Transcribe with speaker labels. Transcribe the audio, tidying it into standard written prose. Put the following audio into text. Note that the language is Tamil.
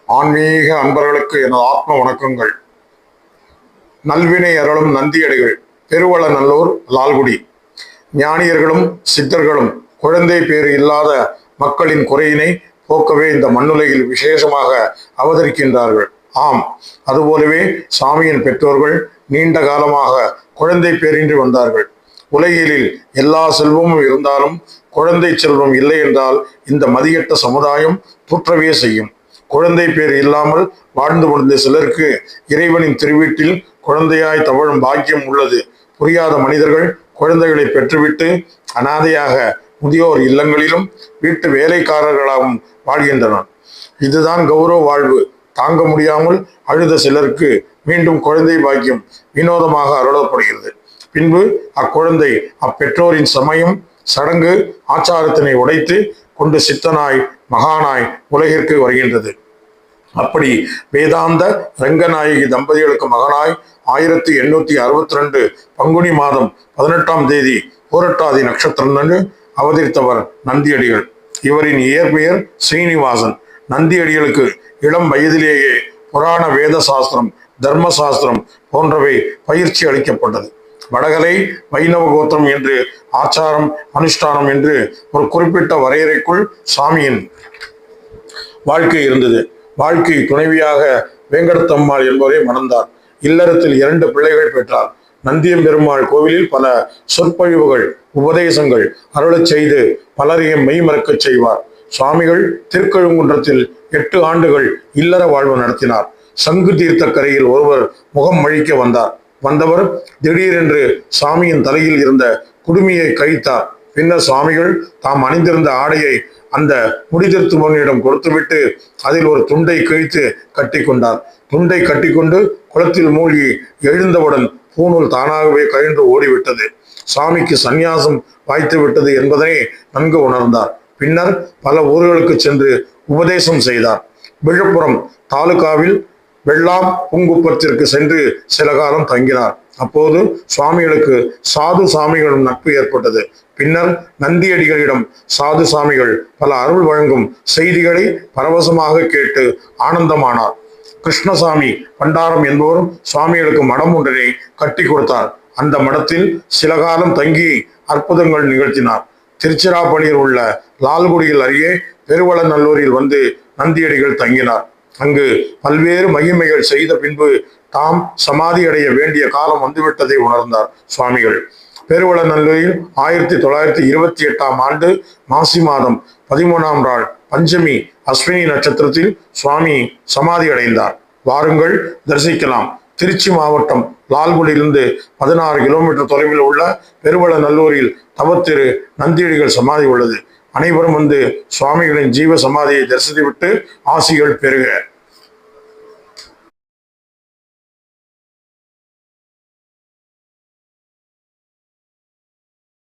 Speaker 1: ஆன்மீக அன்பர்களுக்கு எனது ஆத்ம வணக்கங்கள். நல்வினை அருளும் நந்தியடிகள், பெருவளநல்லூர், லால்குடி. ஞானியர்களும் சித்தர்களும் குழந்தை பேறு இல்லாத மக்களின் குறையினை போக்கவே இந்த மண்ணுலகில் விசேஷமாக அவதரிக்கின்றார்கள். ஆம், அதுபோலவே சாமியின் பெற்றோர்கள் நீண்ட காலமாக குழந்தை பேரின்றி வந்தார்கள். உலகிலில் எல்லா செல்வமும் இருந்தாலும் குழந்தை செல்வம் இல்லை என்றால் இந்த மதியட்ட சமுதாயம் தூற்றவே செய்யும். குழந்தை பேர் இல்லாமல் வாழ்ந்து கொண்ட சிலருக்கு இறைவனின் திருவீட்டில் குழந்தையாய் தவழும் பாக்கியம் உள்ளது. புரியாத மனிதர்கள் குழந்தைகளை பெற்றுவிட்டு அனாதையாக முதியோர் இல்லங்களிலும் வீட்டு வேலைக்காரர்களாகவும் வாழ்கின்றனர். இதுதான் கௌரவ வாழ்வு. தாங்க முடியாமல் அழுத சிலருக்கு மீண்டும் குழந்தை பாக்கியம் வினோதமாக அருளப்படுகிறது. பின்பு அக்குழந்தை அப்பெற்றோரின் சமயம் சடங்கு ஆச்சாரத்தினை உடைத்து கொண்டு சித்தனாய் மகானாய் உலகிற்கு வருகின்றது. அப்படி வேதாந்த ரங்கநாயகி தம்பதிகளுக்கு மகனாய் 1862 பங்குனி மாதம் 18ஆம் தேதி பூரட்டாதி நட்சத்திரம் அவதரித்தவர் நந்தியடிகள். இவரின் இயற்பெயர் ஸ்ரீனிவாசன். நந்தியடிகளுக்கு இளம் வயதிலேயே புராண வேத சாஸ்திரம், தர்ம சாஸ்திரம் போன்றவை பயிற்சி அளிக்கப்பட்டது. வடகலை, வைணவ கோத்திரம் என்று ஆச்சாரம் அனுஷ்டானம் என்று ஒரு குறிப்பிட்ட வரையறைக்குள் சாமியின் வாழ்க்கை இருந்தது. வாழ்க்கை துணைவியாக வேங்கடத்தம்மாள் என்பவரை மணந்தார். இல்லறத்தில் 2 பிள்ளைகள் பெற்றார். நந்தியம்பெருமாள் கோவிலில் பல சொற்பொழிவுகள், உபதேசங்கள் அருளச் செய்து பலரையும் மெய்மறக்கச் செய்வார். சுவாமிகள் திருக்கழுங்குன்றத்தில் 8 ஆண்டுகள் இல்லற வாழ்வு நடத்தினார். சங்கு தீர்த்த கரையில் ஒருவர் முகம் மழிக்க வந்தவர் திடீரென்று சாமியின் தலையில் இருந்த குடுமியை கழித்தார். பின்னர் சுவாமிகள் தாம் அணிந்திருந்த ஆடையை அந்த முடிதிருத்துவனிடம் கொடுத்துவிட்டு அதில் ஒரு துண்டை கிழித்து கட்டி கொண்டார். துண்டை கட்டிக்கொண்டு குளத்தில் மூழ்கி எழுந்தவுடன் பூணூல் தானாகவே கழிந்து ஓடிவிட்டது. சாமிக்கு சந்நியாசம் வாய்த்து விட்டது என்பதனை நன்கு உணர்ந்தார். பின்னர் பல ஊர்களுக்கு சென்று உபதேசம் செய்தார். விழுப்புரம் தாலுகாவில் வெள்ளாம் பூங்குப்பத்திற்கு சென்று சில காலம் தங்கினார். அப்போது சுவாமிகளுக்கு சாது சாமிகளும் நட்பு ஏற்பட்டது. பின்னர் நந்தியடிகளிடம் சாது சாமிகள் பல அருள் வழங்கும் செய்திகளை பரவசமாக கேட்டு ஆனந்தமானார். கிருஷ்ணசாமி பண்டாரம் என்பவரும் சுவாமிகளுக்கு மடம் ஒன்றினை கட்டி கொடுத்தார். அந்த மடத்தில் சில காலம் தங்கி அற்புதங்கள் நிகழ்த்தினார். திருச்சிராப்பள்ளியில் உள்ள லால்குடியில் அருகே பெருவளநல்லூரில் வந்து நந்தியடிகள் தங்கினார். அங்கு பல்வேறு மகிமைகள் செய்த பின்பு தாம் சமாதி அடைய வேண்டிய காலம் வந்துவிட்டதை உணர்ந்தார் சுவாமிகள். பெருவளநல்லூரில் 1928ஆம் ஆண்டு மாசி மாதம் 13ஆம் நாள் பஞ்சமி அஸ்வினி நட்சத்திரத்தில் சுவாமி சமாதி அடைந்தார். வாருங்கள், தரிசிக்கலாம். திருச்சி மாவட்டம் லால்குடியிலிருந்து 16 கிலோமீட்டர் தொலைவில் உள்ள பெருவளநல்லூரில் தவத்திரு நந்தியடிகள் சமாதி உள்ளது. அனைவரும் வந்து சுவாமிகளின் ஜீவ சமாதியை தரிசித்துவிட்டு ஆசிகள் பெறுக.